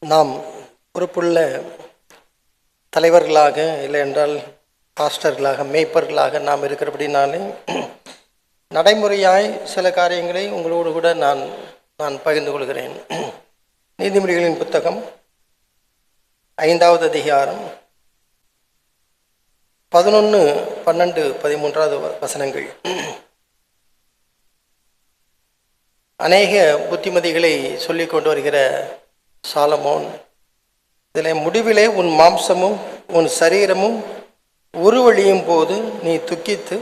நாம் பொறுப்புள்ள தலைவர்களாக இல்லை என்றால் பாஸ்டர்களாக மேய்ப்பர்களாக நாம் இருக்கிறபடினாலே நடைமுறையாய் சில காரியங்களை உங்களோடு கூட நான் பகிர்ந்து கொள்கிறேன். நீதிமொழிகளின் புத்தகம் 5வது அதிகாரம் 11, 12, 13 வசனங்கள். அநேக புத்திமதிகளை சொல்லிக் கொண்டு வருகிற சாலமோன் இதில் முடிவிலே உன் மாம்சமும் உன் சரீரமும் உருவழியும் போது நீ துக்கித்து,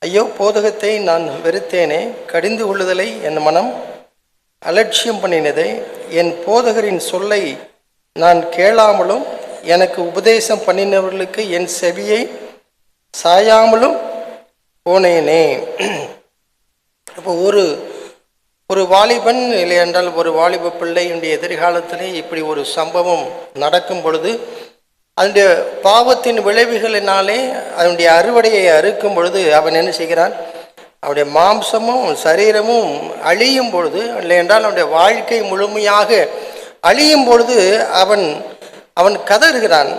ஐயோ போதகத்தை நான் வெறுத்தேனே, கடிந்து கொள்ளுதலை என் மனம் அலட்சியம் பண்ணினதே, என் போதகரின் சொல்லை நான் கேளாமலும் எனக்கு உபதேசம் பண்ணினவர்களுக்கு என் செவியை சாயாமலும் போனேனே. அப்போ ஒரு வாலிபன் இல்லை என்றால் ஒரு வாலிப பிள்ளையுடைய எதிர்காலத்திலே இப்படி ஒரு சம்பவம் நடக்கும் பொழுது அதனுடைய பாவத்தின் விளைவுகளினாலே அதனுடைய அறுவடையை அறுக்கும் பொழுது அவன் என்ன செய்கிறான்? அவனுடைய மாம்சமும் சரீரமும் அழியும் பொழுது, இல்லை என்றால் அவனுடைய வாழ்க்கை முழுமையாக அழியும் பொழுது அவன் கதறுகிறான்,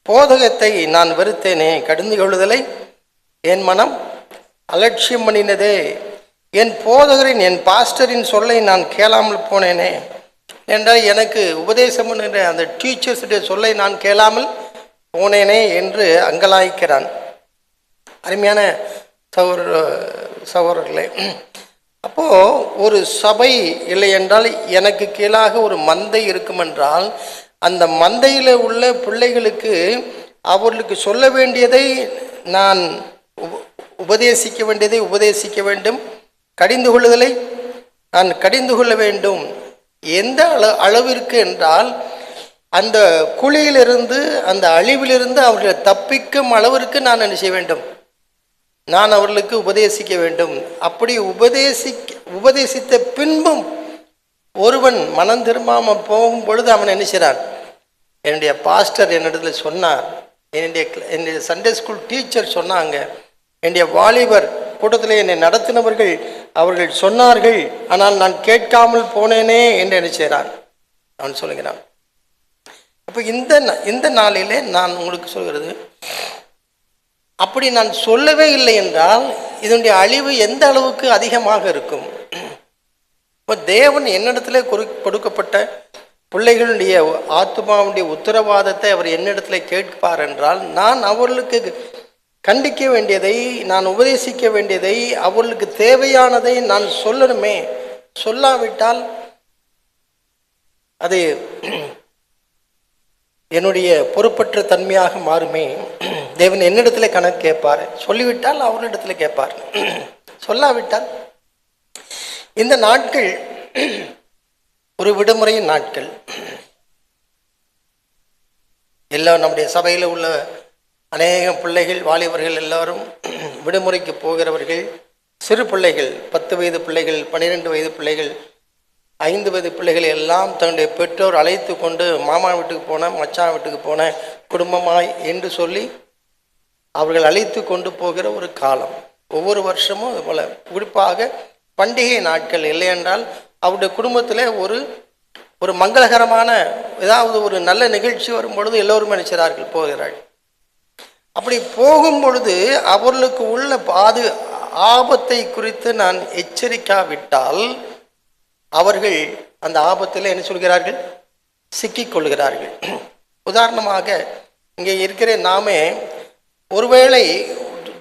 போதகத்தை நான் வெறுத்தேனே, கடிந்து கொள்ளுதலை என் மனம் அலட்சியம் பண்ணினதே, என் போதகரின் என் பாஸ்டரின் சொல்லை நான் கேளாமல் போனேனே என்றால் எனக்கு உபதேசம் என்ற அந்த டீச்சர்ஸுடைய சொல்லை நான் கேளாமல் போனேனே என்று அங்கலாய்க்கிறான். அருமையான சகோதரர்களே, அப்போது ஒரு சபை இல்லை என்றால் எனக்கு கீழாக ஒரு மந்தை இருக்கும் என்றால் அந்த மந்தையில் உள்ள பிள்ளைகளுக்கு அவர்களுக்கு சொல்ல வேண்டியதை நான் உபதேசிக்க வேண்டியதை உபதேசிக்க வேண்டும், கடிந்து கொள்ளுதலை நான் கடிந்து கொள்ள வேண்டும். எந்த அளவிற்கு என்றால் அந்த குழியிலிருந்து அந்த அழிவிலிருந்து அவர்களை தப்பிக்கும் அளவிற்கு நான் என்ன செய்ய வேண்டும்? நான் அவர்களுக்கு உபதேசிக்க வேண்டும். அப்படி உபதேசித்த பின்பும் ஒருவன் மனம் திரும்பாமல் போகும் பொழுது அவன் என்ன செய்கிறான்? என்னுடைய பாஸ்டர் என்னிடத்துல சொன்னார், என்னுடைய சண்டே ஸ்கூல் டீச்சர் சொன்னாங்க, என்னுடைய வாலிபர் கூட்டத்தில் என்னை நடத்தினவர்கள் அவர்கள் சொன்னார்கள், ஆனால் நான் கேட்காமல் போனேனே என்று என்ன செய்கிறான்? அவன் சொல்லுகிறான். அப்போ இந்த நாளிலே நான் உங்களுக்கு சொல்கிறது, அப்படி நான் சொல்லவே இல்லை என்றால் இதனுடைய அழிவு எந்த அளவுக்கு அதிகமாக இருக்கும்? இப்போ தேவன் என்னிடத்துல கொடுக்கப்பட்ட பிள்ளைகளுடைய ஆத்மாவுடைய உத்தரவாதத்தை அவர் என்னிடத்துல கேட்பார் என்றால் நான் அவர்களுக்கு கண்டிக்க வேண்டியதை, நான் உபதேசிக்க வேண்டியதை, அவர்களுக்கு தேவையானதை நான் சொல்லணுமே. சொல்லாவிட்டால் அது என்னுடைய பொறுப்பற்ற தன்மையாக மாறுமே. தேவன் என்னிடத்துல கணக்கு கேட்பார். சொல்லிவிட்டால் அவரிடத்துல கேட்பார், சொல்லாவிட்டால். இந்த நாட்கள் ஒரு விடுமுறையின் நாட்கள். எல்லாம் நம்முடைய சபையில் உள்ள அநேக பிள்ளைகள், வாலிபர்கள் எல்லாரும் விடுமுறைக்கு போகிறவர்கள். சிறு பிள்ளைகள், 10 வயது பிள்ளைகள், 12 வயது பிள்ளைகள், 5 வயது பிள்ளைகள் எல்லாம் தன்னுடைய பெற்றோர் அழைத்து கொண்டு மாமா வீட்டுக்கு போன, மச்சான் வீட்டுக்கு போன, குடும்பமாய் என்று சொல்லி அவர்கள் அழைத்து கொண்டு போகிற ஒரு காலம். ஒவ்வொரு வருஷமும் அதுபோல் குறிப்பாக பண்டிகை நாட்கள் இல்லை என்றால் அவருடைய குடும்பத்தில் ஒரு மங்களகரமான ஏதாவது ஒரு நல்ல நிகழ்ச்சி வரும் பொழுது எல்லோரும் நினைச்சார்கள் போகிறார்கள். அப்படி போகும் பொழுது அவர்களுக்கு உள்ள ஆபத்தை குறித்து நான் எச்சரிக்காவிட்டால் அவர்கள் அந்த ஆபத்தில் என்ன சொல்கிறார்கள்? சிக்கிக் கொள்கிறார்கள். உதாரணமாக இங்கே இருக்கிற நாமே ஒருவேளை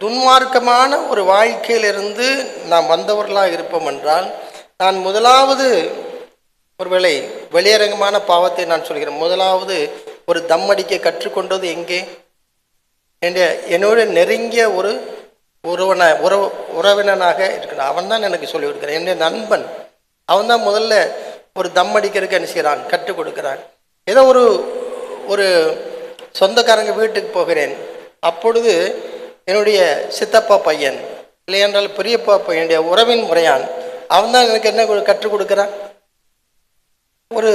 துன்மார்க்கமான ஒரு வாழ்க்கையிலிருந்து நாம் வந்தவர்களாக இருப்போம் என்றால், நான் முதலாவது ஒருவேளை வெளியரங்கமான பாவத்தை நான் சொல்கிறேன். முதலாவது ஒரு தம் அடிக்க கற்றுக்கொண்டது எங்கே? என்னோட நெருங்கிய ஒரு உறவினனாக இருக்கிறான். அவன் தான் எனக்கு சொல்லி கொடுக்குறான். என்னுடைய நண்பன் அவன் தான் முதல்ல ஒரு தம் அடிக்கிறதுக்கு என்ன செய்கிறான்? கற்றுக் கொடுக்குறான். ஏதோ ஒரு சொந்தக்காரங்க வீட்டுக்கு போகிறேன், அப்பொழுது என்னுடைய சித்தப்பா பையன் இல்லை என்றால் பெரியப்பா பையன், என்னுடைய உறவின் முறையான், அவன் தான் எனக்கு என்ன கற்றுக் கொடுக்குறான்? ஒரு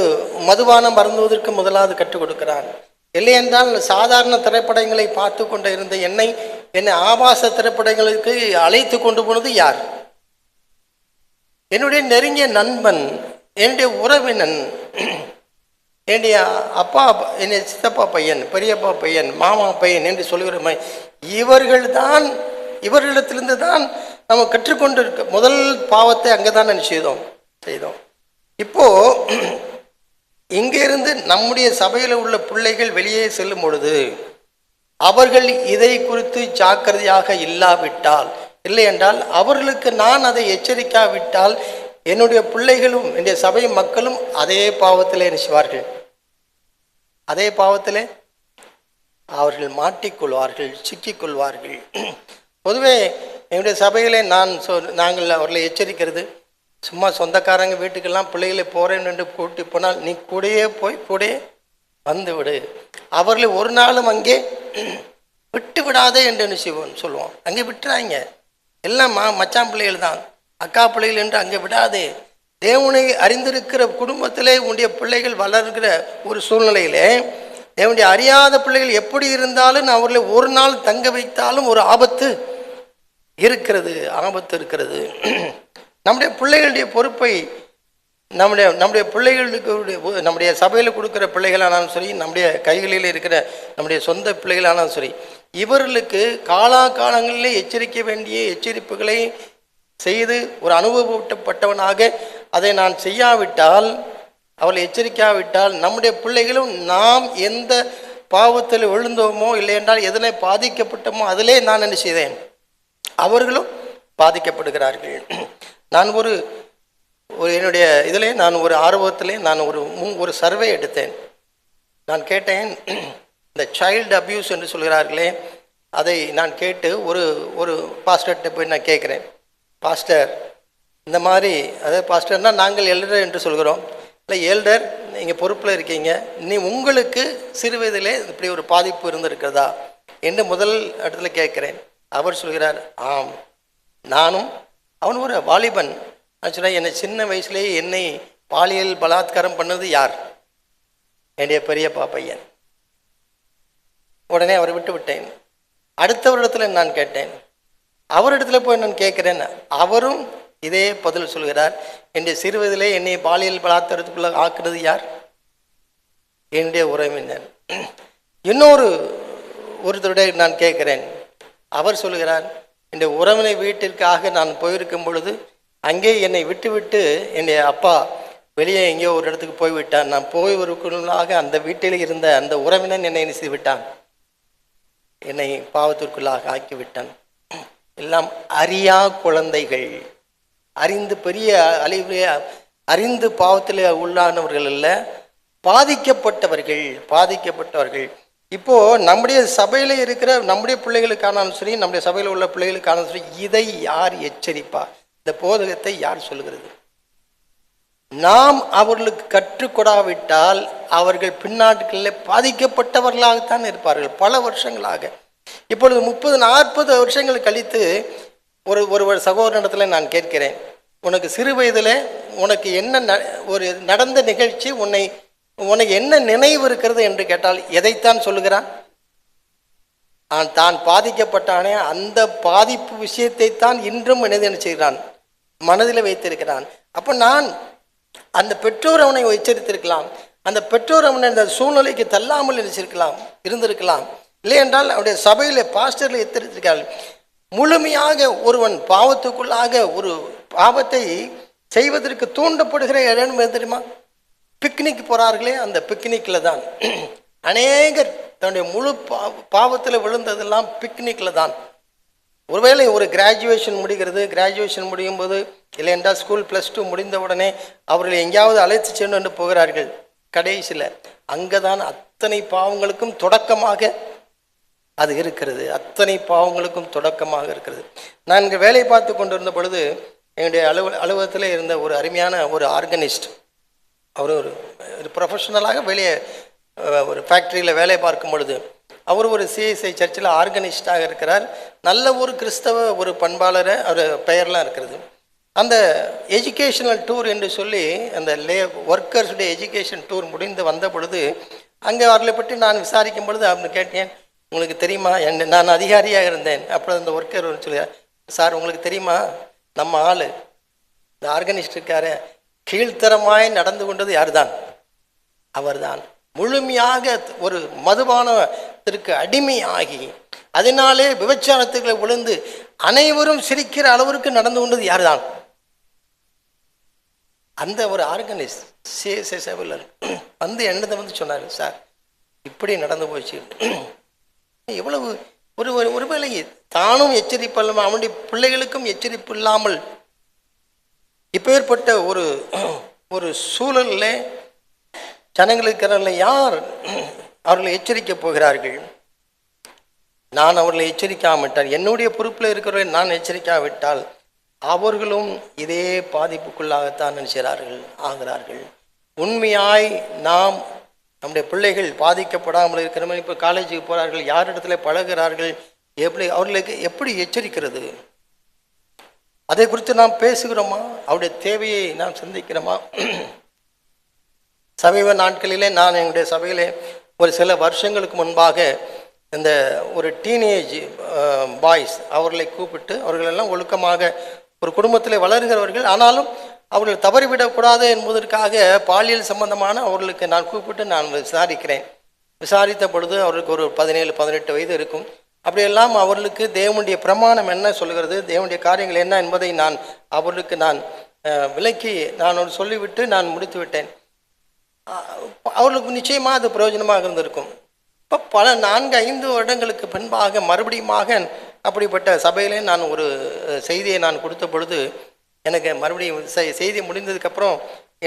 மதுபானம் அருந்துவதற்கு முதலாவது கற்றுக் கொடுக்கிறான். இல்லை என்றால் சாதாரண திரைப்படங்களை பார்த்து கொண்டு இருந்த என்னை ஆபாச திரைப்படங்களுக்கு அழைத்து கொண்டு போனது யார்? என்னுடைய நெருங்கிய நண்பன், என்னுடைய உறவினன், என்னுடைய அப்பா, என்னுடைய சித்தப்பா பையன், பெரியப்பா பையன், மாமா பையன் என்று சொல்லுகிற இவர்கள்தான், இவர்களிடத்திலிருந்து தான் நம்ம கற்றுக்கொண்டு இருக்க முதல் பாவத்தை அங்கே தான் செய்தோம். இப்போ இங்கிருந்து நம்முடைய சபையில் உள்ள பிள்ளைகள் வெளியே செல்லும் பொழுது அவர்கள் இதை குறித்து ஜாக்கிரதையாக இல்லாவிட்டால், இல்லை என்றால் அவர்களுக்கு நான் அதை எச்சரிக்காவிட்டால் என்னுடைய பிள்ளைகளும் என்னுடைய சபை மக்களும் அதே பாவத்திலே நினைச்சுவார்கள். அதே பாவத்திலே அவர்கள் மாட்டிக்கொள்வார்கள், சிக்கிக்கொள்வார்கள். பொதுவே என்னுடைய சபையிலே நாங்கள் அவர்களை எச்சரிக்கிறது, சும்மா சொந்தக்காரங்க வீட்டுக்கெல்லாம் பிள்ளைகளை போகிறேன் என்று கூட்டி போனால் நீ கூடையே போய் கூடையே வந்து விடு, அவர்களை ஒரு நாளும் அங்கே விட்டு விடாதே என்று சொல்லுவோம். அங்கே விட்டுறாங்க, எல்லாம் மச்சான் பிள்ளைகள் தான், அக்கா பிள்ளைகள் என்று அங்கே விடாதே. தேவனை அறிந்திருக்கிற குடும்பத்திலே உன்னுடைய பிள்ளைகள் வளர்கிற ஒரு சூழ்நிலையிலே தேவனுடைய அறியாத பிள்ளைகள் எப்படி இருந்தாலும் அவர்களை ஒரு நாள் தங்க வைத்தாலும் ஒரு ஆபத்து இருக்கிறது. நம்முடைய பிள்ளைகளுடைய பொறுப்பை நம்முடைய பிள்ளைகளுக்கு நம்முடைய சபையில் கொடுக்குற பிள்ளைகளானாலும் சரி, நம்முடைய கைகளில் இருக்கிற நம்முடைய சொந்த பிள்ளைகளானாலும் சரி, இவர்களுக்கு காலாகாலங்களிலே எச்சரிக்க வேண்டிய எச்சரிப்புகளை செய்து ஒரு அனுபவப்பட்டவனாக அதை நான் செய்யாவிட்டால், அவளை எச்சரிக்காவிட்டால் நம்முடைய பிள்ளைகளும் நாம் எந்த பாவத்தில் விழுந்தோமோ இல்லை என்றால் எதனை பாதிக்கப்பட்டோமோ அதிலே நான் என்ன செய்தேன், அவர்களும் பாதிக்கப்படுகிறார்கள். நான் ஒரு என்னுடைய இதிலே நான் ஒரு ஆர்வத்திலே நான் ஒரு சர்வே எடுத்தேன். நான் கேட்டேன், இந்த சைல்டு அப்யூஸ் என்று சொல்கிறார்களே அதை நான் கேட்டு ஒரு பாஸ்டர்கிட்ட போய் நான் கேட்குறேன், பாஸ்டர் இந்த மாதிரி, அதாவது பாஸ்டர்னால் நாங்கள் எல்டர் என்று சொல்கிறோம், இல்லை எல்டர் நீங்கள் பொறுப்பில் இருக்கீங்க, உங்களுக்கு சிறு வயதிலே இப்படி ஒரு பாதிப்பு இருந்திருக்கிறதா என்று முதல் இடத்துல கேட்குறேன். அவர் சொல்கிறார், ஆம், நானும் அவன் ஒரு வாலிபன். நான் சொன்னேன், என்னை சின்ன வயசுலேயே என்னை பாலியல் பலாத்காரம் பண்ணது யார்? என்னுடைய பெரியப்பா பையன். உடனே அவரை விட்டேன். அடுத்தவரிடத்துல நான் கேட்டேன், அவரிடத்துல போய் நான் கேட்குறேன், அவரும் இதே பதில் சொல்கிறார், என்னுடைய சிறு வயதிலே என்னை பாலியல் பலாத்காரத்துக்குள்ள ஆக்குறது யார்? என்னுடைய உறவினர். ஒருத்தருடைய நான் கேட்குறேன், அவர் சொல்கிறார், என்னுடைய உறவினை வீட்டிற்காக நான் போயிருக்கும் பொழுது அங்கே என்னை விட்டு என்னுடைய அப்பா வெளியே எங்கேயோ ஒரு இடத்துக்கு போய்விட்டான், நான் போய்வதற்குள்ளாக அந்த வீட்டில் இருந்த அந்த உறவினன் என்னை செய்து விட்டான், என்னை பாவத்திற்குள்ளாக ஆக்கிவிட்டான். எல்லாம் அறியா குழந்தைகள், அறிந்து பெரிய அறிந்து பாவத்தில் உள்ளானவர்கள் அல்ல, பாதிக்கப்பட்டவர்கள். இப்போ நம்முடைய சபையில் இருக்கிற நம்முடைய பிள்ளைகளுக்கானாலும் சரி, நம்முடைய சபையில் உள்ள பிள்ளைகளுக்கானாலும் சரி, இதை யார் எச்சரிப்பா? இந்த போதகத்தை யார் சொல்லுகிறது? நாம் அவர்களுக்கு கற்றுக்கொடாவிட்டால் அவர்கள் பின்னாட்களில் பாதிக்கப்பட்டவர்களாகத்தான் இருப்பார்கள் பல வருஷங்களாக. இப்பொழுது 30-40 வருஷங்கள் கழித்து ஒரு சகோதரனிடத்தில் நான் கேட்கிறேன், உனக்கு சிறு வயதில் உனக்கு என்ன ஒரு நடந்த நிகழ்ச்சி உனக்கு என்ன நினைவு இருக்கிறது என்று கேட்டால் எதைத்தான் சொல்லுகிறான்? தான் பாதிக்கப்பட்டானே அந்த பாதிப்பு விஷயத்தை தான் இன்றும் என்ன செய்கிறான், மனதில் வைத்திருக்கிறான். அப்போ நான் அந்த பெற்றோர் அவனை எச்சரித்திருக்கலாம், அந்த பெற்றோர் அவனை அந்த சூழ்நிலைக்கு தள்ளாமல் இருந்திருக்கலாம். இல்லை என்றால் அவருடைய சபையில் பாஸ்டரில் எச்சரித்திருக்கிறார்கள். முழுமையாக ஒருவன் பாவத்துக்குள்ளாக ஒரு பாவத்தை செய்வதற்கு தூண்டப்படுகிற இடம் தெரியுமா? பிக்னிக் போகிறார்களே, அந்த பிக்னிக்கில் தான் அநேகர் தன்னுடைய முழு பாவத்தில் விழுந்ததெல்லாம் பிக்னிக்கில் தான். ஒருவேளை ஒரு கிராஜுவேஷன் முடியும் போது, இல்லை என்றால் ஸ்கூல் +2 முடிந்த உடனே அவர்களை எங்கேயாவது அழைத்து சென்று போகிறார்கள். கடைசியில் அங்கே தான் அத்தனை பாவங்களுக்கும் தொடக்கமாக அது இருக்கிறது. நான் இங்கே வேலை பார்த்து கொண்டு இருந்த பொழுது என்னுடைய அலுவலகத்தில் இருந்த ஒரு அருமையான ஒரு ஆர்கனிஸ்ட், அவர் ஒரு ப்ரொஃபஷனலாக வெளியே ஒரு ஃபேக்ட்ரியில் வேலை பார்க்கும் பொழுது அவர் ஒரு CSI சர்ச்சில் ஆர்கனிஸ்டாக இருக்கிறார். நல்ல ஒரு கிறிஸ்தவ ஒரு பண்பாளரை அவர் பெயர்லாம் இருக்கிறது. அந்த எஜுகேஷனல் டூர் என்று சொல்லி அந்த ஒர்க்கர்ஸுடைய எஜுகேஷன் டூர் முடிந்து வந்த பொழுது அங்கே அவர்களை பற்றி நான் விசாரிக்கும் பொழுது அவனு கேட்டேன், உங்களுக்கு தெரியுமா, நான் அதிகாரியாக இருந்தேன். அப்புறம் அந்த ஒர்க்கர் சொல்லுவார், சார் உங்களுக்கு தெரியுமா, நம்ம ஆள் இந்த ஆர்கனிஸ்ட் இருக்காரு கீழ்த்தரமாய் நடந்து கொண்டது யார் தான்? அவர்தான் முழுமையாக ஒரு மதுபானத்திற்கு அடிமையாகி அதனாலே விபச்சாரத்துக்களை விழுந்து அனைவரும் சிரிக்கிற அளவிற்கு நடந்து கொண்டது யார்தான்? அந்த ஒரு ஆர்கனைஸ் செவிலர் வந்து என்னதை வந்து சொன்னார், சார் இப்படி நடந்து போச்சு. எவ்வளவு ஒரு ஒருவேளை தானும் எச்சரிப்பு இல்லாமல் அவனுடைய பிள்ளைகளுக்கும் எச்சரிப்பு இல்லாமல் இப்பேற்பட்ட ஒரு ஒரு சூழலில் ஜனங்களுக்கு யார் அவர்களை எச்சரிக்க போகிறார்கள்? நான் அவர்களை எச்சரிக்காவிட்டால், என்னுடைய பொறுப்பில் இருக்கிறவர்கள் நான் எச்சரிக்காவிட்டால் அவர்களும் இதே பாதிப்புக்குள்ளாகத்தான் நினைச்சார்கள் ஆகிறார்கள். உண்மையாய் நாம் நம்முடைய பிள்ளைகள் பாதிக்கப்படாமல் இருக்கிற இப்போ காலேஜுக்கு போகிறார்கள், யார் இடத்துல பழகிறார்கள், எப்படி அவர்களுக்கு எப்படி எச்சரிக்கிறது, அதை குறித்து நாம் பேசுகிறோமா? அவருடைய தேவையை நாம் சிந்திக்கிறோமா? சமீப நாட்களிலே நான் எங்களுடைய சபையிலே ஒரு சில வருஷங்களுக்கு முன்பாக இந்த ஒரு டீனேஜ் பாய்ஸ் அவர்களை கூப்பிட்டு, அவர்களெல்லாம் ஒழுக்கமாக ஒரு குடும்பத்தில் வளர்கிறவர்கள், ஆனாலும் அவர்கள் தவறிவிடக்கூடாது என்பதற்காக பாலியல் சம்பந்தமான அவர்களுக்கு நான் கூப்பிட்டு நான் விசாரிக்கிறேன். விசாரித்த பொழுது அவர்களுக்கு ஒரு 17-18 வயது இருக்கும். அப்படியெல்லாம் அவர்களுக்கு தேவனுடைய பிரமாணம் என்ன சொல்கிறது, தேவனுடைய காரியங்கள் என்ன என்பதை நான் அவர்களுக்கு விலக்கி நான் சொல்லிவிட்டு நான் முடித்து விட்டேன். அவர்களுக்கு நிச்சயமாக அது பிரயோஜனமாக இருந்திருக்கும். இப்போ பல 4-5 வருடங்களுக்கு பின்பாக மறுபடியுமாக அப்படிப்பட்ட சபையிலே நான் ஒரு செய்தியை நான் கொடுத்த பொழுது எனக்கு மறுபடியும் செய்தி முடிந்ததுக்கப்புறம்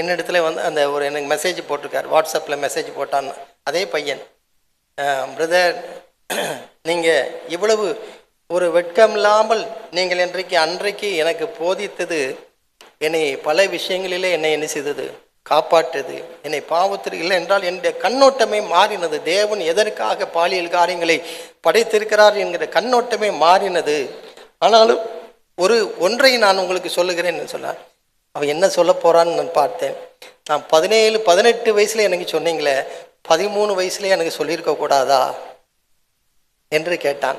என்னிடத்துல வந்து அந்த ஒரு எனக்கு மெசேஜ் போட்டிருக்கார், வாட்ஸ்அப்பில் மெசேஜ் போட்டான் அதே பையன், பிரதர் நீங்கள் இவ்வளவு ஒரு வெட்கம் இல்லாமல் நீங்கள் அன்றைக்கு எனக்கு போதித்தது என்னை பல விஷயங்களிலே என்னை என்ன செய்தது, காப்பாற்றுது, என்னை பாவத்திற்கு இல்லை என்றால் என்னுடைய கண்ணோட்டமே மாறினது. தேவன் எதற்காக பாலியல் காரியங்களை படைத்திருக்கிறார் என்கிற கண்ணோட்டமே மாறினது. ஆனாலும் ஒன்றை நான் உங்களுக்கு சொல்லுகிறேன்னு சொன்னார். அவன் என்ன சொல்ல போறான்னு நான் பார்த்தேன். நான் 17-18 வயசுல எனக்கு சொன்னீங்களே, 13 வயசுலேயே எனக்கு சொல்லியிருக்க கூடாதா என்று கேட்டான்.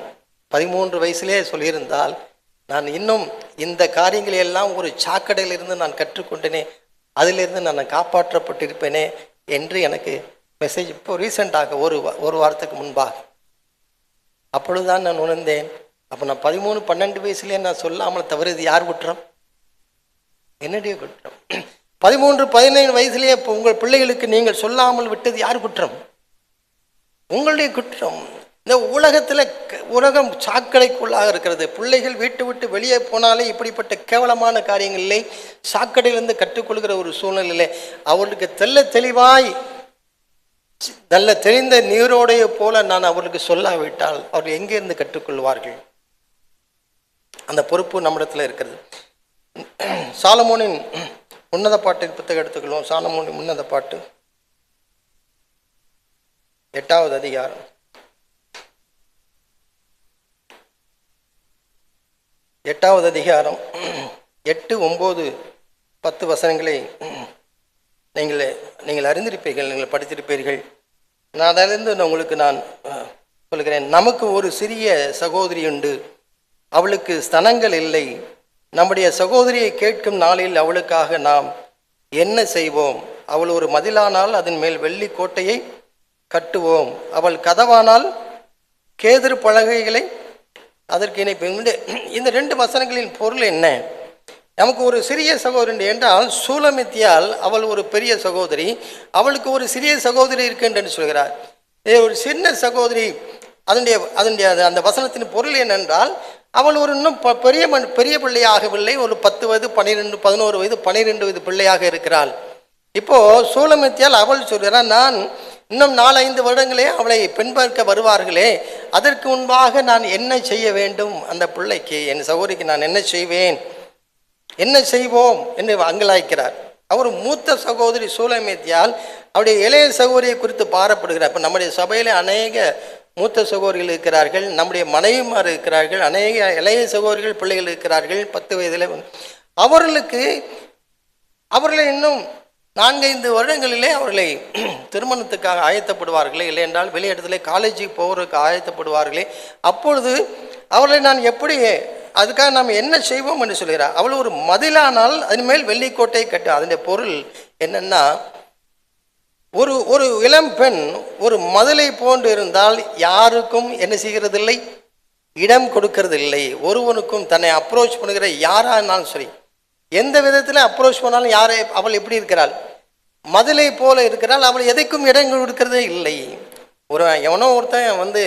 13 வயசுலேயே சொல்லியிருந்தால் நான் இன்னும் இந்த காரியங்களை எல்லாம் ஒரு சாக்கடையிலிருந்து நான் கற்றுக்கொண்டேனே, அதிலிருந்து நான் காப்பாற்றப்பட்டிருப்பேனே என்று எனக்கு மெசேஜ் இப்போ ரீசெண்டாக ஒரு வாரத்துக்கு முன்பாக. அப்பொழுதுதான் நான் உணர்ந்தேன், அப்போ நான் 13-12 வயசுலேயே நான் சொல்லாமல் தவறுது யார் குற்றம்? என்னுடைய குற்றம். 13-17 வயசுலேயே இப்போ உங்கள் பிள்ளைகளுக்கு நீங்கள் சொல்லாமல் விட்டது யார் குற்றம்? உங்களுடைய குற்றம். இந்த உலகம் சாக்கடைக்குள்ளாக இருக்கிறது. பிள்ளைகள் வீட்டை விட்டு வெளியே போனாலே இப்படிப்பட்ட கேவலமான காரியங்களிலே சாக்கடையிலிருந்து கற்றுக்கொள்கிற ஒரு சூழ்நிலையிலே அவர்களுக்கு தெளிவாய் நல்ல தெரிந்த நீரோடைய போல நான் அவர்களுக்கு சொல்லாவிட்டால் அவர்கள் எங்கிருந்து கற்றுக்கொள்வார்கள்? அந்த பொறுப்பு நம்மிடத்தில் இருக்கிறது. சாலமோனின் உன்னத பாட்டின் புத்தகம் எடுத்துக்கொள்வோம். சாலமோனின் உன்னத பாட்டு 8வது அதிகாரம் 8வது அதிகாரம் 8, 9, 10 வசனங்களை நீங்கள் அறிந்திருப்பீர்கள், நீங்கள் படித்திருப்பீர்கள். நான் அதிலிருந்து உங்களுக்கு நான் சொல்கிறேன். நமக்கு ஒரு சிறிய சகோதரி உண்டு, அவளுக்கு ஸ்தனங்கள் இல்லை. நம்முடைய சகோதரியை கேட்கும் நாளில் அவளுக்காக நாம் என்ன செய்வோம்? அவள் ஒரு மதிலானால் அதன் மேல் வெள்ளி கோட்டையை கட்டுவோம். அவள் கதவானால் கேதுரு பலகைகளை அதற்கு இணைப்போம். இந்த 2 வசனங்களின் பொருள் என்ன? நமக்கு ஒரு சிறிய சகோதரி என்றால் சூலமித்தியால் அவள் ஒரு பெரிய சகோதரி, அவளுக்கு ஒரு சிறிய சகோதரி இருக்கின்றன்னு சொல்கிறார். ஒரு சின்ன சகோதரி, அதனுடைய அந்த வசனத்தின் பொருள் என்னென்றால் அவள் ஒரு இன்னும் பெரிய பிள்ளையாகவில்லை. ஒரு 10 வயது 12 11 வயது 12 வயது பிள்ளையாக இருக்கிறாள். இப்போ சூலமித்தியால் அவள் சொல்கிறார், நான் இன்னும் 4-5 வருடங்களே அவளை பெண்பார்க்க வருவார்களே, அதற்கு முன்பாக நான் என்ன செய்ய வேண்டும்? அந்த பிள்ளைக்கு, என் சகோதரிக்கு நான் என்ன செய்வேன், என்ன செய்வோம் என்று அங்கலாய்க்கிறார். அவர் மூத்த சகோதரி சூலமித்தியால் அவருடைய இளைய சகோதரியை குறித்து பாரப்படுகிறார். இப்போ நம்முடைய சபையிலே அநேக மூத்த சகோதரிகள் இருக்கிறார்கள், நம்முடைய மனைவிமார் இருக்கிறார்கள், அநேக இளைய சகோதரிகள் பிள்ளைகள் இருக்கிறார்கள் 10 வயதில். அவர்களை இன்னும் 4-5 வருடங்களிலே அவர்களை திருமணத்துக்காக ஆயத்தப்படுவார்களே, இல்லை என்றால் வெளியிடத்திலே காலேஜுக்கு போகிறதுக்கு ஆயத்தப்படுவார்களே. அப்பொழுது அவர்களை நான் எப்படி, அதுக்காக நாம் என்ன செய்வோம் என்று சொல்கிறார். அவள் ஒரு மதிலானால் அதன் மேல் வெள்ளிக்கோட்டை கட்டு. அதனுடைய பொருள் என்னன்னா, ஒரு ஒரு இளம் பெண் ஒரு மதிலை போன்று இருந்தால் யாருக்கும் என்ன செய்கிறதில்லை, இடம் கொடுக்கறதில்லை. ஒருவனுக்கும் தன்னை அப்ரோச் பண்ணுகிற யாரா இருந்தாலும் சரி, எந்த விதத்தில் அப்ரோச் பண்ணாலும் யாரை, அவள் எப்படி இருக்கிறாள், மதிலை போல இருக்கிறாள். அவள் எதைக்கும் இடம் கொடுக்கறதே இல்லை. எவனோ ஒருத்தன்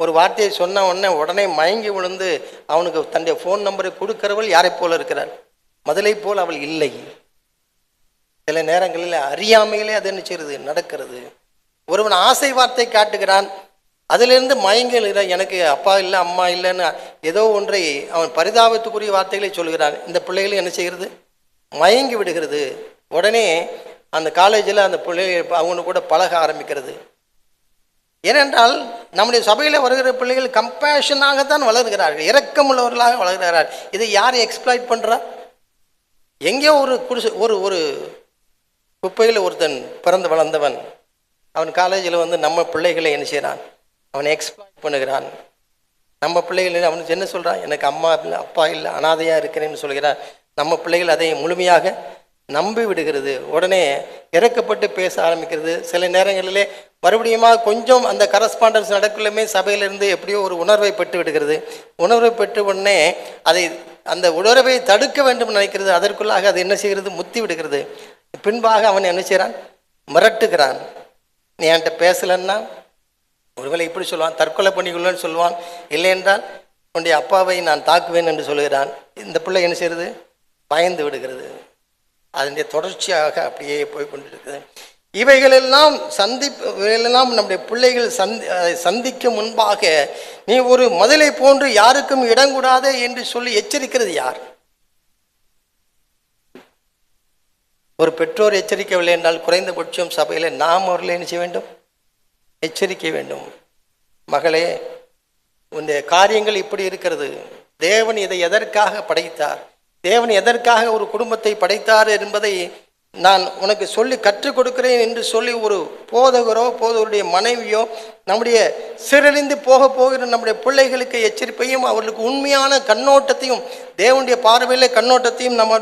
ஒரு வார்த்தையை சொன்ன உடனே மயங்கி விழுந்து அவனுக்கு தன்னுடைய ஃபோன் நம்பரை கொடுக்கிறவள் யாரை போல இருக்கிறாள், மதிலை போல் அவள் இல்லை. சில நேரங்களில் அறியாமையிலே அது என்ன செய்கிறது, நடக்கிறது. ஒருவன் ஆசை வார்த்தை காட்டுகிறான், அதிலிருந்து மயங்கி எனக்கு அப்பா இல்லை அம்மா இல்லைன்னு ஏதோ ஒன்றை அவன் பரிதாபத்துக்குரிய வார்த்தைகளை சொல்கிறான். இந்த பிள்ளைகளும் என்ன செய்கிறது, மயங்கி விடுகிறது. உடனே அந்த காலேஜில் அந்த பிள்ளைகள் அவங்க கூட பழக ஆரம்பிக்கிறது. ஏனென்றால் நம்முடைய சபையில் வருகிற பிள்ளைகள் கம்பேஷனாகத்தான் வளர்கிறார்கள், இரக்கமுள்ளவர்களாக வளர்கிறார்கள். இதை யார் எக்ஸ்ப்ளாய்ட் பண்ணுறா? எங்கேயோ ஒரு குப்பையில் ஒருத்தன் பிறந்து வளர்ந்தவன் அவன் காலேஜில் நம்ம பிள்ளைகளை என்ன செய்கிறான், அவனை எக்ஸ்ப்ளாய்ட் பண்ணுகிறான். நம்ம பிள்ளைகள் அவனுக்கு என்ன சொல்கிறான், எனக்கு அம்மா இல்லை அப்பா இல்லை அனாதையாக இருக்கிறேன்னு சொல்கிறான். நம்ம பிள்ளைகள் அதை முழுமையாக நம்பி விடுகிறது. உடனே இறக்கப்பட்டு பேச ஆரம்பிக்கிறது. சில நேரங்களிலே மறுபடியும் கொஞ்சம் அந்த கரஸ்பாண்டன்ஸ் நடக்குள்ளமே சபையிலிருந்து எப்படியோ ஒரு உணர்வை பெற்று விடுகிறது. உணர்வை பெற்ற உடனே அந்த உணர்வை தடுக்க வேண்டும் நினைக்கிறது. அதற்குள்ளாக அது என்ன செய்கிறது, முத்தி விடுகிறது. பின்பாக அவன் என்ன செய்கிறான், மிரட்டுகிறான். நீ என்கிட்ட பேசலன்னா ஒருவேளை இப்படி சொல்லுவான், தற்கொலை பண்ணிக்கொள்ளுன்னு சொல்லுவான். இல்லை என்றால் உன்னுடைய அப்பாவை நான் தாக்குவேன் என்று சொல்கிறான். இந்த பிள்ளை என்ன செய்கிறது, பயந்து விடுகிறது. அதனுடைய தொடர்ச்சியாக அப்படியே போய்கொண்டிருக்குது. இவைகளெல்லாம் நம்முடைய பிள்ளைகள் சந்திக்க முன்பாக நீ ஒரு மதிலை போன்று யாருக்கும் இடங்கூடாதே என்று சொல்லி எச்சரிக்கிறது யார்? ஒரு பெற்றோர் எச்சரிக்கவில்லை என்றால் குறைந்தபட்சம் சபையில் நாம் அவர்களை என்ன செய்ய வேண்டும், எச்சரிக்க வேண்டும். மகளே, உன்னுடைய காரியங்கள் இப்படி இருக்கிறது. தேவன் இதை எதற்காக படைத்தார், தேவன் எதற்காக ஒரு குடும்பத்தை படைத்தார் என்பதை நான் உனக்கு சொல்லி கற்றுக் கொடுக்கிறேன் என்று சொல்லி ஒரு போதகருடைய மனைவியோ நம்முடைய சீரழிந்து போகிற நம்முடைய பிள்ளைகளுக்கு எச்சரிப்பையும் அவர்களுக்கு உண்மையான கண்ணோட்டத்தையும் தேவனுடைய பார்வையில் கண்ணோட்டத்தையும் நம்ம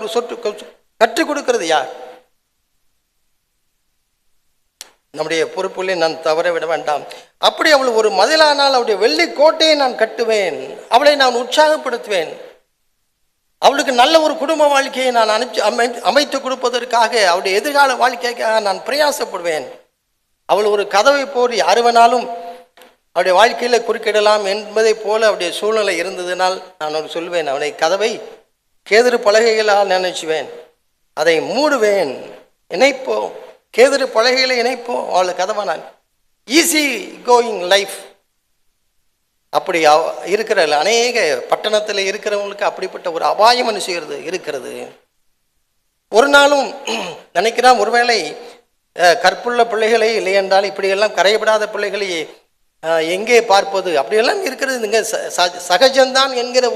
கற்றுக் கொடுக்கிறது யார்? நம்முடைய பொறுப்புகளை நான் தவற விட வேண்டாம். அப்படி அவள் ஒரு மதிலானால் அவளுடைய வெள்ளி கோட்டையை நான் கட்டுவேன், அவளை நான் உற்சாகப்படுத்துவேன், அவளுக்கு நல்ல ஒரு குடும்ப வாழ்க்கையை நான் அமைத்து கொடுப்பதற்காக அவளுடைய எதிர்கால வாழ்க்கைக்காக நான் பிரயாசப்படுவேன். அவள் ஒரு கதவை போர் யாரு வேணாலும் அவருடைய வாழ்க்கையில் குறுக்கிடலாம் என்பதை போல அவருடைய சூழ்நிலை இருந்ததினால் நான் அவனுக்கு சொல்வேன், அவனை கதவை கேதுரு பலகைகளால் நினைச்சுவேன், அதை மூடுவேன், இணைப்போம், கேதுரு பலகைகளை இணைப்போம், அவளை கதவை நான் ஈஸி கோயிங் லைஃப். அப்படி இருக்கிற அநேக பட்டணத்தில் இருக்கிறவங்களுக்கு அப்படிப்பட்ட ஒரு அபாயம் செய்கிறது இருக்கிறது. ஒரு நாளும் நினைக்கிறான், ஒருவேளை கற்புள்ள பிள்ளைகளை இல்லை என்றால் இப்படியெல்லாம் கரையப்படாத பிள்ளைகளை எங்கே பார்ப்பது, அப்படியெல்லாம் இருக்கிறது சகஜம்தான் என்கிற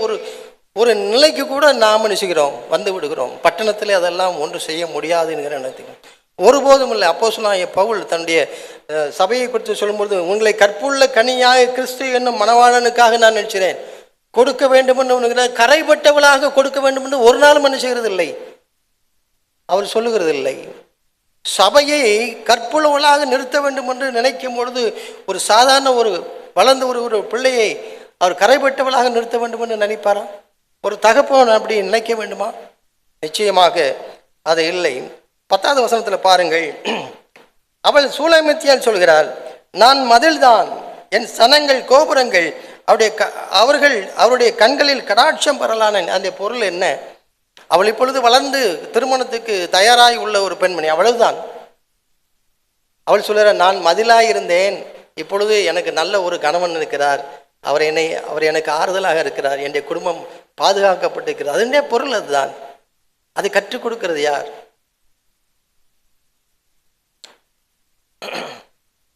ஒரு நிலைக்கு கூட நாம் நினைச்சுக்கிறோம், வந்து விடுகிறோம். பட்டணத்தில் அதெல்லாம் ஒன்று செய்ய முடியாது என்கிற நினைக்கிறோம். ஒருபோதும் இல்லை. அப்போஸ்தலனாகிய பவுல் தன்னுடைய சபையை குறித்து சொல்லும்போது, உங்களை கற்புள்ள கனியாக கிறிஸ்து என்னும் மணவாளனுக்காக நான் நினைக்கிறேன், கொடுக்க வேண்டும் என்று கரைப்பட்டவளாக கொடுக்க வேண்டும் என்று ஒரு நாளும் என்ன செய்கிறதில்லை, அவர் சொல்லுகிறதில்லை. சபையை கற்புள்ளவளாக நிறுத்த வேண்டும் என்று நினைக்கும் பொழுது ஒரு சாதாரண ஒரு வளர்ந்த ஒரு பிள்ளையை அவர் கரைப்பட்டவளாக நிறுத்த வேண்டும் என்று நினைப்பாரா? ஒரு தகப்பன் அப்படி நினைக்க வேண்டுமா? நிச்சயமாக அது இல்லை. 10வது வசனத்தில் பாருங்கள், அவள் சூலமித்தியால் சொல்கிறாள், நான் மதில்தான், என் சனங்கள் கோபுரங்கள், அவருடைய கண்களில் கடாட்சம் பெறலான. அந்த பொருள் என்ன? அவள் இப்பொழுது வளர்ந்து திருமணத்துக்கு தயாராகி உள்ள ஒரு பெண்மணி, அவ்வளவுதான். அவள் சொல்கிற, நான் மதிலாக இருந்தேன், இப்பொழுது எனக்கு நல்ல ஒரு கணவன் இருக்கிறார், அவர் எனக்கு ஆறுதலாக இருக்கிறார், என்னுடைய குடும்பம் பாதுகாக்கப்பட்டிருக்கிறது. அதனுடைய பொருள் அதுதான். அதை கற்றுக் கொடுக்கிறது யார்?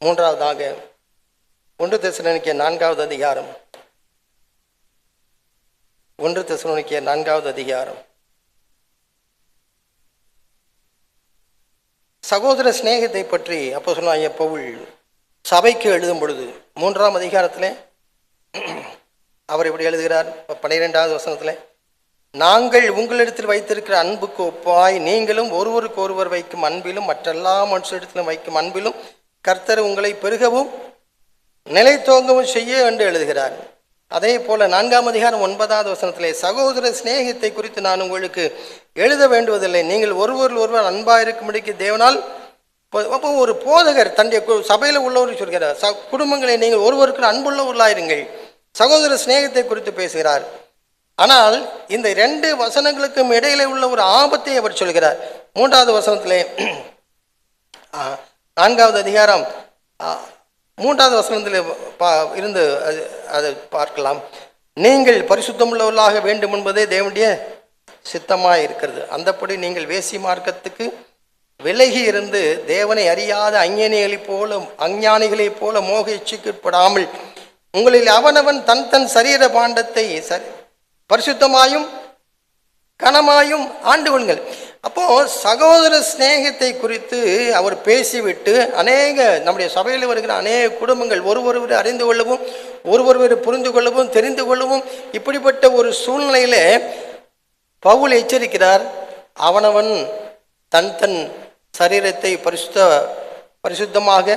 மூன்றாவதாக 1 தெசலோனிக்கேயர் 4வது அதிகாரம், 1 தெசலோனிக்கேயர் 4வது அதிகாரம். சகோதர சிநேகத்தை பற்றி அப்போஸ்தலனாகிய பவுல் சபைக்கு எழுதும் பொழுது 3ஆம் அதிகாரத்தில் அவர் இப்படி எழுதுகிறார். 12வது வசனத்தில், நாங்கள் உங்களிடத்தில் வைத்திருக்கிற அன்புக்கு ஒப்பாய் நீங்களும் ஒருவருக்கு ஒருவர் வைக்கும் அன்பிலும் மற்றெல்லா மனுஷரிடத்திலும் வைக்கும் அன்பிலும் கர்த்தர் உங்களை பெருகவும் நிலைத்தோங்கவும் செய்ய என்று எழுதுகிறார். அதே போல 4ஆம் அதிகாரம் 9வது வசனத்திலே சகோதர சிநேகத்தை குறித்து நான் உங்களுக்கு எழுத வேண்டுவதில்லை, நீங்கள் ஒருவர் ஒருவர் அன்பாயிருக்கும்படிக்கு தேவனால். அப்போ ஒரு போதகர் தன்னுடைய சபையில் உள்ளவர்கள் சொல்கிறார், குடும்பங்களை நீங்கள் ஒருவருக்கு அன்புள்ளவர்களாயிருங்கள், சகோதர சிநேகத்தை குறித்து பேசுகிறார். ஆனால் இந்த 2 வசனங்களுக்கும் இடையிலே உள்ள ஒரு ஆபத்தை அவர் சொல்கிறார். 3வது வசனத்திலே 4வது அதிகாரம் 3வது வசனத்தில் இருந்து அதை பார்க்கலாம். நீங்கள் பரிசுத்தமுள்ளவர்களாக வேண்டும் என்பதே தேவனுடைய சித்தமாக இருக்கிறது. அந்தப்படி நீங்கள் வேசி மார்க்கத்துக்கு விலகி இருந்து தேவனை அறியாத அஞ்ஞானிகளைப் போல மோக இச்சைக்குட்படாமல் உங்களில் அவனவன் தன் தன் சரீர பாண்டத்தை பரிசுத்தமாயும் கனமாயும் ஆண்டு கொள்ளுங்கள். அப்போ சகோதர சிநேகத்தை குறித்து அவர் பேசிவிட்டு நம்முடைய சபையில் வருகிற அநேக குடும்பங்கள் ஒருவரை அறிந்து கொள்ளவும் ஒருவரை புரிந்து கொள்ளவும் தெரிந்து கொள்ளவும் இப்படிப்பட்ட ஒரு சூழ்நிலையில பவுல் எச்சரிக்கிறார், அவனவன் தன் தன் சரீரத்தை பரிசுத்தமாக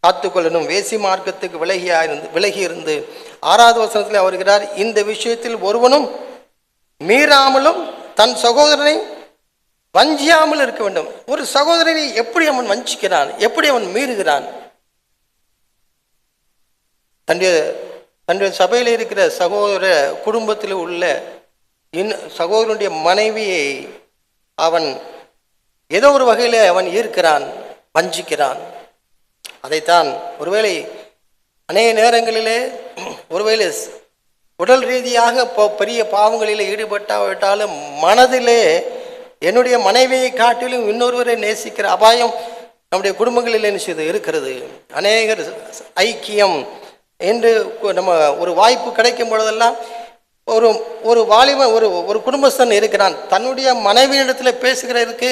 காத்துக்கொள்ளணும், வேசி மார்க்கத்துக்கு விலகி இருந்து. 6வது வசனத்தில் வருகிறார், இந்த விஷயத்தில் ஒருவனும் மீறாமலும் தன் சகோதரனை வஞ்சியாமல் இருக்க வேண்டும். ஒரு சகோதரனை எப்படி அவன் வஞ்சிக்கிறான், எப்படி அவன் மீறுகிறான்? தன்னுடைய சபையில் இருக்கிற சகோதர குடும்பத்தில் உள்ள சகோதரனுடைய மனைவியை அவன் ஏதோ ஒரு வகையில் அவன் ஈர்க்கிறான், வஞ்சிக்கிறான். அதைத்தான் ஒருவேளை அநேக நேரங்களிலே ஒருவேளை உடல் ரீதியாக பெரிய பாவங்களில் ஈடுபட்டாவிட்டாலும் மனதிலே என்னுடைய மனைவியை காட்டிலும் இன்னொருவரை நேசிக்கிற அபாயம் நம்முடைய குடும்பங்களில் என்ன இருக்கிறது. அநேகர் ஐக்கியம் என்று நம்ம ஒரு வாய்ப்பு கிடைக்கும் பொழுதெல்லாம் ஒரு வாலிபன் ஒரு குடும்பஸ்தன் இருக்கிறான், தன்னுடைய மனைவியிடத்தில் பேசுகிறதுக்கு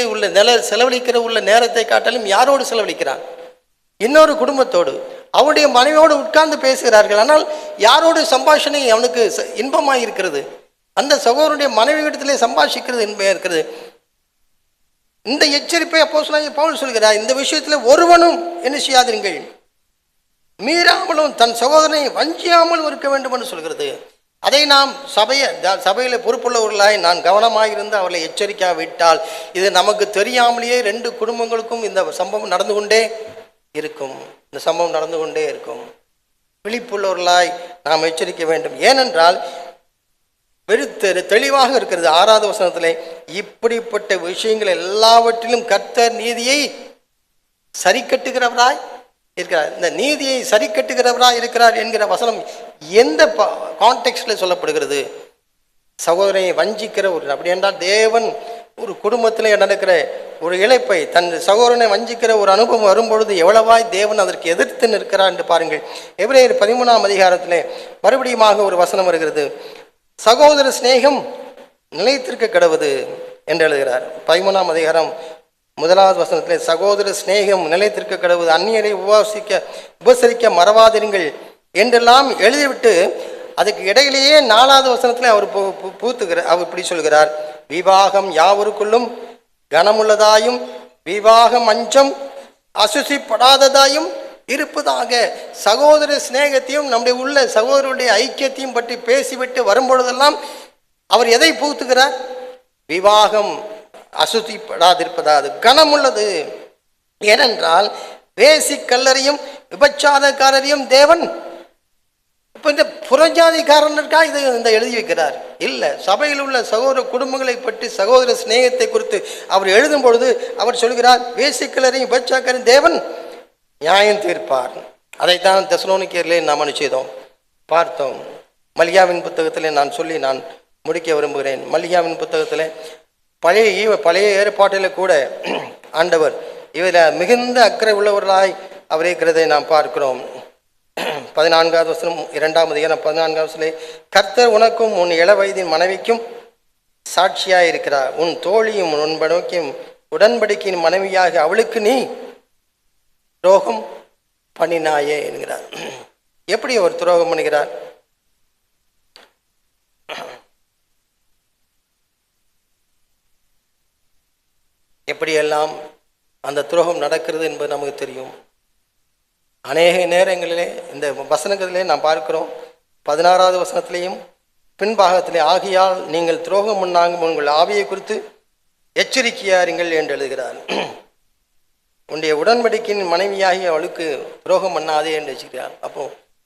செலவழிக்கிற உள்ள நேரத்தை காட்டிலும் யாரோடு செலவழிக்கிறான்? இன்னொரு குடும்பத்தோடு, அவனுடைய மனைவியோடு உட்கார்ந்து பேசுகிறார்கள். ஆனால் யாரோடு சம்பாஷணை அவனுக்கு இன்பமாக இருக்கிறது? அந்த சகோதரனுடைய மனைவியிடத்திலே சம்பாஷிக்கிறது இன்பமாக இருக்கிறது. இந்த எச்சரிப்பை அப்போஸ்தலனாகிய பவுல் சொல்கிறார், இந்த விஷயத்தில் ஒருவனும் என்ன செய்யாதீர்கள், மீறாமலும் தன் சகோதரனை வஞ்சியாமல் இருக்க வேண்டும் என்று சொல்கிறது. அதை நாம் சபையில் பொறுப்புள்ளவர்களாய் நான் கவனமாக அவர்களை எச்சரிக்காவிட்டால் இது நமக்கு தெரியாமலேயே 2 குடும்பங்களுக்கும் இந்த சம்பவம் நடந்து கொண்டே இருக்கும். விழிப்புள்ளவர்களாய் நாம் எச்சரிக்க வேண்டும். ஏனென்றால் தெளிவாக இருக்கிறது 6வது வசனத்திலே, இப்படிப்பட்ட விஷயங்கள் எல்லாவற்றிலும் கர்த்தர் நீதியை சரி கட்டுகிறவராய் இருக்கிறார். இந்த நீதியை சரி கட்டுகிறவராய் இருக்கிறார் என்கிற வசனம் எந்த கான்டெக்ஸ்ட்ல சொல்லப்படுகிறது? சகோதரனை வஞ்சிக்கிற அப்படி என்றால் தேவன் ஒரு குடும்பத்தில் நடக்கிற ஒரு இழைப்பை தன் சகோதரனை வஞ்சிக்கிற ஒரு அனுபவம் வரும்பொழுது எவ்வளவாய் தேவன் அதற்கு எதிர்த்து நிற்கிறார் என்று பாருங்கள். எபிரேயர் 13ஆம் அதிகாரத்திலே மறுபடியுமாக ஒரு வசனம் வருகிறது, சகோதர சிநேகம் நிலைத்திருக்க கடவுது என்று எழுதுகிறார். 13ஆம் அதிகாரம் 1வது வசனத்திலே சகோதர சிநேகம் நிலைத்திருக்க கடவுது, அந்நியரை உபசரிக்க மறவாதிருங்கள் என்றெல்லாம் எழுதிவிட்டு அதுக்கு இடையிலேயே 4வது வசனத்திலே அவர் அவர் இப்படி சொல்கிறார், விவாகம் யாவருக்குள்ளும் கனமுள்ளதாயும் விவாகம் அஞ்சம் அசுசிப்படாததாயும் இருப்பதாக. சகோதர சிநேகத்தையும் நம்முடைய உள்ள சகோதரருடைய ஐக்கியத்தையும் பற்றி பேசிவிட்டு வரும்பொழுதெல்லாம் அவர் எதை புகுத்துகிறார்? விவாகம் அசுத்திப்படாதிருப்பதாவது கனமுள்ளது. ஏனென்றால் வேசி கல்லறையும் விபச்சாரக்காரரையும் தேவன் இப்போ இந்த புறஜாதிக்காரனுக்காக இதை எழுதி வைக்கிறார். இல்லை, சபையில் உள்ள சகோதர குடும்பங்களை பற்றி சகோதர சிநேகத்தை குறித்து அவர் எழுதும் பொழுது அவர் சொல்கிறார், வேசி கல்லறையும் விபச்சாரக்காரையும் தேவன் நியாயம் தீர்ப்பார். அதைத்தான் தெசலோனிக்கேயரிலே நாம் செய்தோம், பார்த்தோம். மல்கியாவின் புத்தகத்திலே நான் முடிக்க விரும்புகிறேன். மல்கியாவின் புத்தகத்தில் பழைய ஏற்பாட்டில் கூட ஆண்டவர் இதில் மிகுந்த அக்கறை உள்ளவர்களாய் அவர் இருக்கிறதை நாம் பார்க்கிறோம். 14வது வசனம் 2ஆம் அதிகாரம் 14ஆம் வசனம், கர்த்தர் உனக்கும் உன் இளவயதின் மனைவிக்கும் சாட்சியாக இருக்கிறார், உன் தோழியும் உன் உடன்படிக்கையின் மனைவியாக அவளுக்கு நீ துரோகம் பண்ணினாயே என்கிறார். எப்படி அவர் துரோகம் பண்ணுகிறார்? எப்படியெல்லாம் அந்த துரோகம் நடக்கிறது என்பது நமக்கு தெரியும். அநேக நேரங்களிலே இந்த வசனங்களிலே நாம் பார்க்கிறோம். 16வது வசனத்திலேயும் பின்பாகத்திலே, ஆகியால் நீங்கள் துரோகம் பண்ணாங்க உங்கள் ஆவியை குறித்து எச்சரிக்கையாருங்கள் என்று எழுதுகிறார். உன்னுடைய உடன்படிக்கையின் மனைவியாகி அவளுக்கு துரோகம் பண்ணாதே என்று வச்சுக்கிறார். அப்போ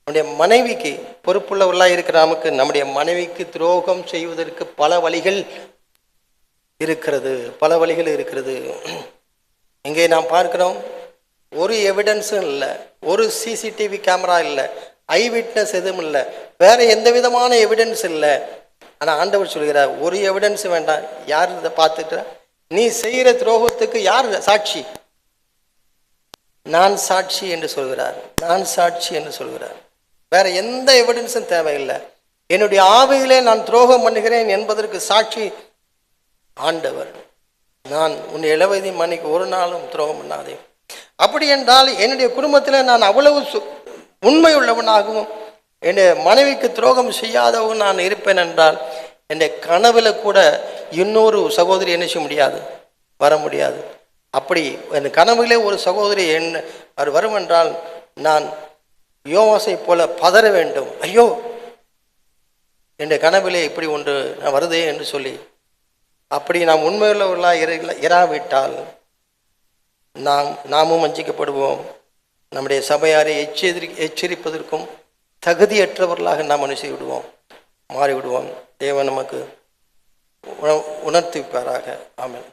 நம்முடைய மனைவிக்கு பொறுப்புள்ளவர்களாக இருக்கிற நமக்கு நம்முடைய மனைவிக்கு துரோகம் செய்வதற்கு பல வழிகள் இருக்கிறது. இங்கே நாம் பார்க்கிறோம், ஒரு எவிடன்ஸும் இல்லை, ஒரு சிசிடிவி கேமரா இல்லை, ஐ விட்னஸ் எதுவும் இல்லை, வேற எந்த விதமான எவிடன்ஸ் இல்லை. ஆனால் ஆண்டவர் சொல்கிறார், ஒரு எவிடன்ஸ் வேண்டாம். யார் இதை பார்த்துக்கிற? நீ செய்கிற துரோகத்துக்கு யார் சாட்சி? நான் சாட்சி என்று சொல்கிறார். வேற எந்த எவிடன்ஸும் தேவையில்லை. என்னுடைய ஆவியிலே நான் துரோகம் பண்ணுகிறேன் என்பதற்கு சாட்சி ஆண்டவர். நான் உன்னை இளவயதி மணிக்கு ஒரு நாளும் துரோகம் பண்ணாதே. அப்படி என்றால் என்னுடைய குடும்பத்தில் நான் அவ்வளவு உண்மை உள்ளவனாகவும் என்னுடைய மனைவிக்கு துரோகம் செய்யாதவன் நான் இருப்பேன் என்றால், என்னுடைய கனவுல கூட இன்னொரு சகோதரி என்ன செய்ய முடியாது, வர முடியாது. அப்படி என் கனவுகளே ஒரு சகோதரி அவர் வரும் என்றால் நான் யோவாசை போல பதற வேண்டும். ஐயோ, என்னுடைய கனவிலே இப்படி ஒன்று வருதே என்று சொல்லி, அப்படி நாம் உண்மையுள்ளவர்களாக இராவிட்டால் நாமும் வஞ்சிக்கப்படுவோம். நம்முடைய சபையாரை எச்சரிப்பதற்கும் தகுதியற்றவர்களாக நாம் என்ன செய்துவிடுவோம், மாறிவிடுவோம். தேவன் நமக்கு உணர்த்திப்பாராக. ஆமென்.